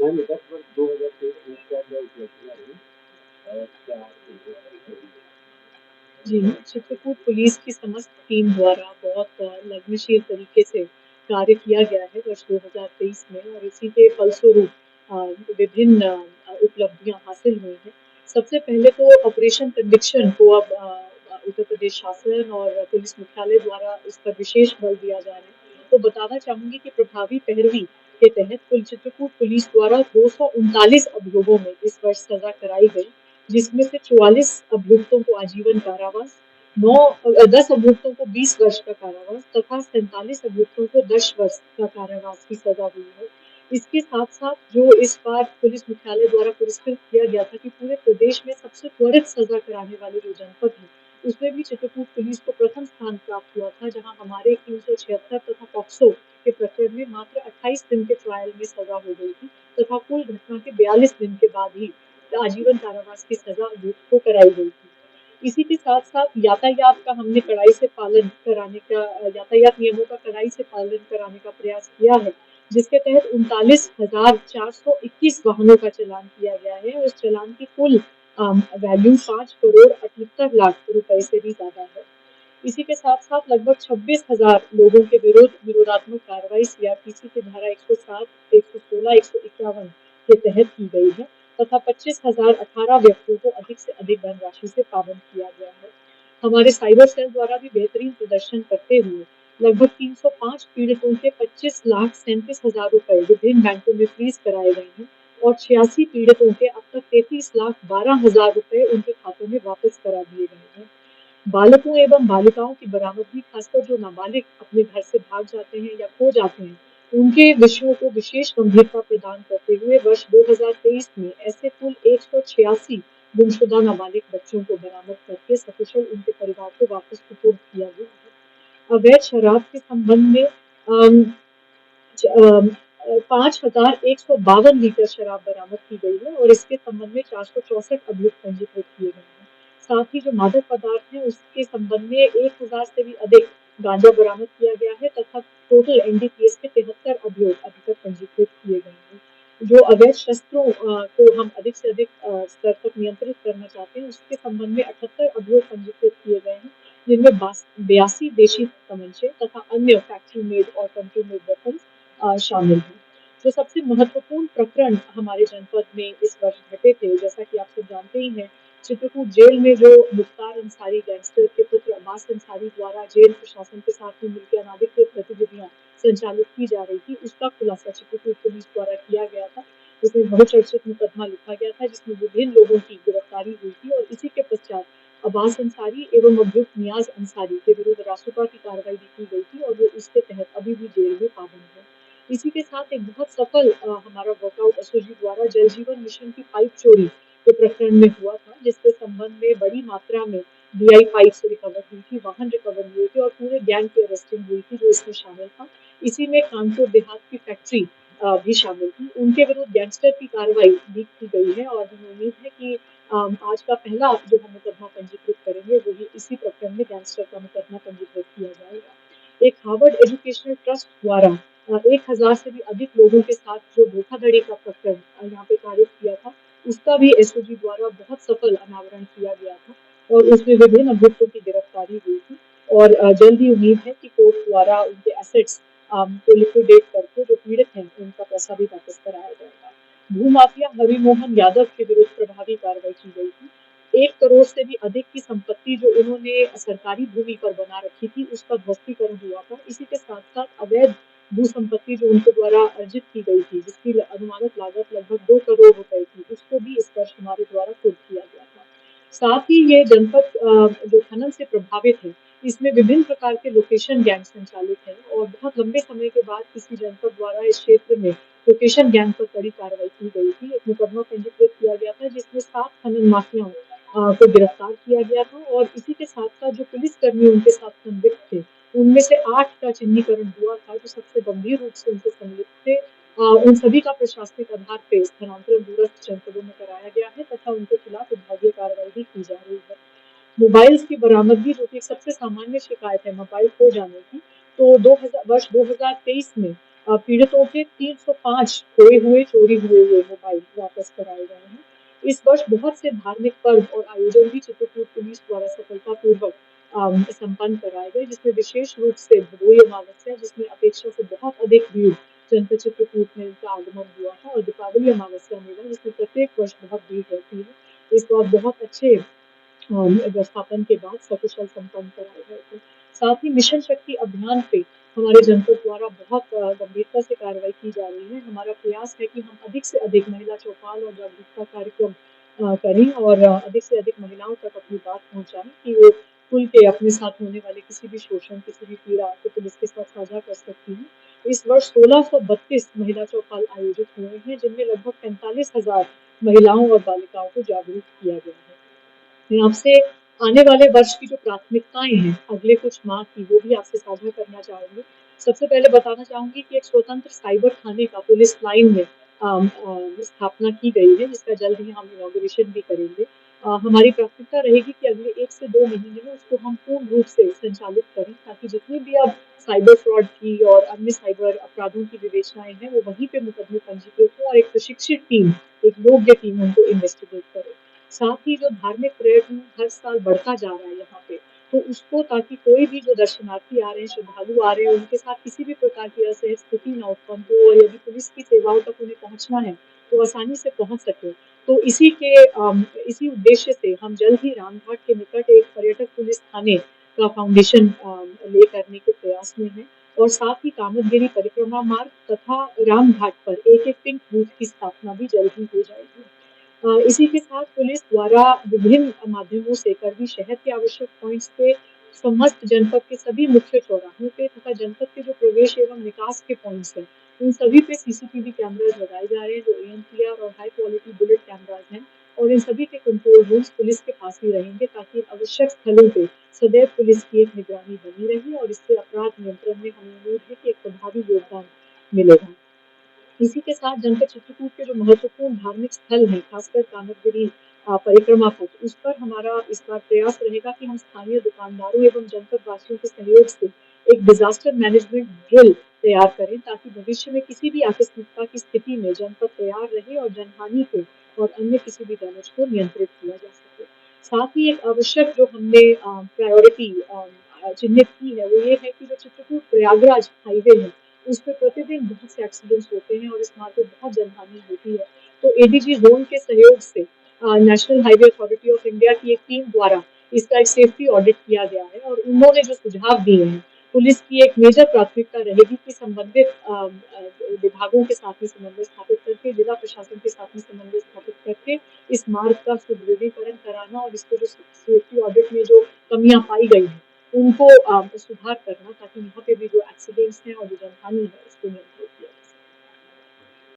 Ma'am 10 वर्ष 2023 में क्या-क्या उपलब्धियाँ रहीं और क्या आप उनको करेंगी? जी, चित्रकूट पुलिस की समस्त टीम द्वारा बहुत लगनशील तरीके से कार्य किया गया है वर्ष 2023 में और इसी के फलस्वरूप अ, विभिन्न उपलब्धियाँ हासिल हुई हैं। सबसे पहले तो ऑपरेशन कन्विक्शन को अब उत्तर प्रदेश शासन और पुलिस मुख्यालय द्वारा इस पर विशेष बल दिया जा रहा है। तो बताना चाहूँगी कि प्रभावी पैरवी के तहत कुल चित्रकूट पुलिस द्वारा 239 अभियोगों में इस वर्ष सज़ा कराई गई, जिसमें से 44 अभियुक्तों को आजीवन कारावास, 10 अभियुक्तों को 20 वर्ष का कारावास तथा 47 अभियुक्तों को 10 वर्ष का कारावास की सजा हुई है। इसके साथ-साथ जो इस बार पुलिस मुख्यालय द्वारा पुरस्कृत किया गया था कि पूरे प्रदेश में सबसे त्वरित सजा कराने वाले जो जनपद हैं, उसमें भी चित्रकूट पुलिस को प्रथम स्थान प्राप्त हुआ था, जहां हमारे 376 तथा पॉक्सो के प्रकरण में मात्र 28 दिन के ट्रायल में सजा हो गई थी तथा कुल घटना के 42 दिन के बाद ही आजीवन कारावास की सजा अभियुक्त को कराई गई थी। इसी के साथ साथ यातायात का हमने कड़ाई से पालन कराने का यातायात नियमों का कड़ाई से पालन कराने का प्रयास किया है, जिसके तहत 39,421 वाहनों का चालान किया गया है और इस चालान की कुल वैल्यू 5,78,00,000 रुपए से भी ज्यादा है। इसी के साथ साथ लगभग 26,000 लोगों के विरोधात्मक कार्रवाई सीआरपीसी की धारा 107, 116, 151 के तहत की गई है तथा 25,018 व्यक्तियों को अधिक से अधिक धनराशि से पाबंद किया गया है। हमारे साइबर सेल द्वारा भी बेहतरीन प्रदर्शन करते हुए लगभग 305 पीड़ितों के 25,37,000 रुपए विभिन्न बैंकों में फ्रीज कराए गए हैं और 86 पीड़ितों के अब तक 33,12,000 रुपए उनके खातों में वापस करा दिए गए हैं। बालकों एवं बालिकाओं की बरामदगी, खासकर जो नाबालिग अपने घर से भाग जाते हैं या खो जाते हैं, उनके विषयों को विशेष गंभीरता प्रदान करते हुए वर्ष 2023 में ऐसे कुल 186 गुमशुदा नाबालिग बच्चों को बरामद करके सकुशल उनके परिवार को वापस सुपुर्द किया गया है। अवैध शराब के संबंध में 5,152 लीटर शराब बरामद की गई है और इसके संबंध में 464 अभियुक्त पंजीकृत किए गए हैं। साथ ही जो मादक पदार्थ है उसके संबंध में 1,000 से भी अधिक गांजा बरामद किया गया है तथा टोटल एनडीपीएस के 73 अभियोग अभी तक पंजीकृत किए गए हैं। जो अवैध शस्त्रों को हम अधिक से अधिक स्तर तक नियंत्रित करना चाहते हैं, उसके संबंध में 78 अभियोग पंजीकृत किए गए हैं, जिनमें 82 देशी तमंचे तथा अन्य फैक्ट्री मेड और कंट्री मेड वेपन्स शामिल हैं। जो सबसे महत्वपूर्ण प्रकरण हमारे जनपद में इस वर्ष घटे थे, जैसा कि आप सब जानते ही हैं, चित्रकूट जेल में जो मुख्तार अंसारी गैंगस्टर के पुत्र अब्बास अंसारी द्वारा जेल प्रशासन के साथ में मिलकर अनाधिकृत गतिविधियां संचालित की जा रही थी, उसका खुलासा चित्रकूट पुलिस द्वारा किया गया था। उसमें बहुचर्चित मुकदमा लिखा गया था, जिसमें विभिन्न लोगों की गिरफ्तारी हुई थी और इसी के पश्चात अब्बास अंसारी एवं अभियुक्त नियाज अंसारी के विरुद्ध रासुका की कार्रवाई भी की गई थी और वो इसके तहत अभी भी जेल में पाबंद है। इसी के साथ एक बहुत सफल हमारा वर्कआउट एसओजी द्वारा जल जीवन मिशन की पाइप चोरी के प्रकरण में हुआ था, जिसके संबंध में बड़ी मात्रा में डीआई पाइप्स रिकवर हुई थी, वाहन रिकवर हुए थे और पूरे गैंग की अरेस्टिंग हुई थी जो इसमें शामिल था। इसी में कानपुर देहात की फैक्ट्री भी शामिल थी। उनके विरुद्ध गैंगस्टर की कार्रवाई भी की गई है और हमें उम्मीद है कि आज का पहला जो हम मुकदमा पंजीकृत करेंगे वही इसी प्रकरण में गैंगस्टर का मुकदमा पंजीकृत किया जाएगा। एक हार्वर्ड एजुकेशनल ट्रस्ट द्वारा 1,000 से भी अधिक लोगों के साथ जो धोखाधड़ी का प्रकरण यहाँ पे पारित किया था, उसका भी एसओजी द्वारा बहुत सफल अनावरण किया गया था और उसमें विभिन्न अभियुक्तों की गिरफ्तारी हुई थी और जल्द ही उम्मीद है कि कोर्ट द्वारा उनके एसेट्स को लिक्विडेट करके जो पीड़ित हैं उनका पैसा भी वापस कराया जाएगा। भूमाफिया हरिमोहन यादव के विरुद्ध प्रभावी कार्रवाई की गई थी। 1 करोड़ से भी अधिक की संपत्ति जो उन्होंने सरकारी भूमि पर बना रखी थी, उसका ध्वस्तीकरण हुआ था। इसी के साथ साथ अवैध भू संपत्ति जो उनके द्वारा अर्जित की गई थी, जिसकी अनुमानित लागत लगभग 2 करोड़ रुपए थी, उसको भी इस वर्ष हमारे द्वारा कुर्क किया गया था। साथ ही ये जनपद जो खनन से प्रभावित है, इसमें विभिन्न प्रकार के लोकेशन गैंग संचालित हैं और बहुत लंबे समय के बाद किसी जनपद द्वारा इस क्षेत्र में लोकेशन गैंग पर कड़ी कार्रवाई की गई थी। एक मुकदमा पंजीकृत किया गया था जिसमें 7 खनन माफियाओं को गिरफ्तार किया गया था और इसी के साथ साथ जो पुलिसकर्मी उनके साथ संलिप्त थे, उनमें से 8 का चिन्हीकरण हुआ था जो सबसे गंभीर रूप से उनसे संलिप्त थे। उन सभी का प्रशासनिक आधार पे स्थानांतरण दूरस्थ जनपदों में कराया गया है तथा उनके खिलाफ विभागीय कार्रवाई भी की जा रही है। मोबाइल्स की बरामदगी जो कि सबसे सामान्य शिकायत है मोबाइल खो जाने की, तो 2000 वर्ष 2023 में पीड़ितों के 305 खोए हुए, चोरी हुए मोबाइल वापस कराए गए हैं। इस वर्ष बहुत से धार्मिक पर्व और आयोजन भी चित्रकूट पुलिस द्वारा सफलतापूर्वक संपन्न कराए गए, जिसमें विशेष रूप से भदोई अमावस्या, जिसमें अपेक्षा से बहुत अधिक भीड़ जनपद चित्रकूट में इनका आगमन हुआ था, और दीपावली अमावस्या मेला, जिसमें प्रत्येक वर्ष बहुत भीड़ रहती है, इस बार बहुत अच्छे व्यवस्थापन के बाद सकुशल संपन्न कराए गए थे। साथ ही मिशन शक्ति अभियान पे हमारे जनपद द्वारा बहुत गंभीरता से कार्रवाई की जा रही है। हमारा प्रयास है कि हम अधिक से अधिक महिला चौपाल और जागरूकता कार्यक्रम करें और अधिक से अधिक महिलाओं तक अपनी बात पहुंचाएं कि वो खुल के अपने साथ होने वाले किसी भी शोषण, किसी भी पीड़ा को पुलिस के साथ साझा कर सकती हैं। इस वर्ष 1632 महिला चौपाल आयोजित हुए हैं, जिनमें लगभग 45,000 महिलाओं और बालिकाओं को जागरूक किया गया है। मैं आपसे आने वाले वर्ष की जो प्राथमिकताएं हैं अगले कुछ माह की, वो भी आपसे साझा करना चाहूंगी। सबसे पहले बताना चाहूंगी कि एक स्वतंत्र साइबर थाने का पुलिस लाइन में स्थापना की गई है, जिसका जल्द ही हम इनॉग्रेशन भी करेंगे। हमारी प्राथमिकता रहेगी कि अगले 1 से 2 महीने में उसको हम पूर्ण रूप से संचालित करें, ताकि जितनी भी अब साइबर फ्रॉड की और अन्य साइबर अपराधों की विवेचनाएं हैं, वो वहीं पे मुकदमे पंजीकृत हो और एक प्रशिक्षित टीम, एक योग्य टीम उनको इन्वेस्टिगेट करे। साथ ही जो धार्मिक पर्यटन हर साल बढ़ता जा रहा है यहाँ पे, तो उसको, ताकि कोई भी जो दर्शनार्थी आ रहे हैं, श्रद्धालु आ रहे हैं, उनके साथ किसी भी प्रकार की असहज स्थिति न उत्पन्न हो, और यदि पुलिस की सेवाओं तक उन्हें पहुँचना है तो आसानी से पहुँच सके। तो इसी उद्देश्य से हम जल्द ही रामघाट के निकट एक पर्यटक पुलिस थाने का फाउंडेशन ले करने के प्रयास में है, और साथ ही कामतगिरी परिक्रमा मार्ग तथा रामघाट पर एक पिंक बूथ की स्थापना भी जल्द ही हो जाएगी। इसी के साथ पुलिस द्वारा विभिन्न माध्यमों से करवी शहर के आवश्यक पॉइंट्स पे, समस्त जनपद के सभी मुख्य चौराहों पे तथा जनपद के जो प्रवेश एवं निकास के पॉइंट्स हैं, उन सभी पे सीसीटीवी कैमराज लगाए जा रहे हैं, जो एएनपीआर और हाई क्वालिटी बुलेट कैमराज हैं, और इन सभी के कंट्रोल रूम्स पुलिस के पास ही रहेंगे, ताकि आवश्यक स्थलों पे सदैव पुलिस की एक निगरानी बनी रहे, और इससे अपराध नियंत्रण में हमें उम्मीद है कि एक प्रभावी योगदान मिलेगा। इसी के साथ जनपद चित्रकूट के जो महत्वपूर्ण धार्मिक स्थल हैं, खासकर कामतगिरी परिक्रमा पथ, उस पर हमारा इस बार प्रयास रहेगा कि हम स्थानीय दुकानदारों एवं जनपद वासियों के सहयोग से एक डिजास्टर मैनेजमेंट ड्रिल तैयार करें, ताकि भविष्य में किसी भी आकस्मिकता की स्थिति में जनपद तैयार रहे और जनहानि को और अन्य किसी भी डैमेज को नियंत्रित किया जा सके। साथ ही एक आवश्यक जो हमने प्रायोरिटी चिन्हित की है, वो ये है कि जो चित्रकूट प्रयागराज हाईवे है, उस पे प्रतिदिन बहुत से एक्सीडेंट्स होते हैं और इस मार्ग पे बहुत जनहानि होती है। तो एडीजी जोन के सहयोग से national highway authority of India की एक टीम द्वारा इसका एक सेफ्टी ऑडिट किया गया है, और उन्होंने जो सुझाव दिए हैं, पुलिस की एक मेजर प्राथमिकता रहेगी कि संबंधित विभागों के साथ में समन्वय स्थापित करके, जिला प्रशासन के साथ में समन्वय स्थापित करके इस मार्ग का सुदृढ़ीकरण कराना, और इसको जो सेफ्टी ऑडिट में जो कमियां पाई गई हैं, उनको सुधार करना, ताकि यहाँ पे भी जो एक्सीडेंट्स हैं और जो जनहानि है, इसको नियंत्रित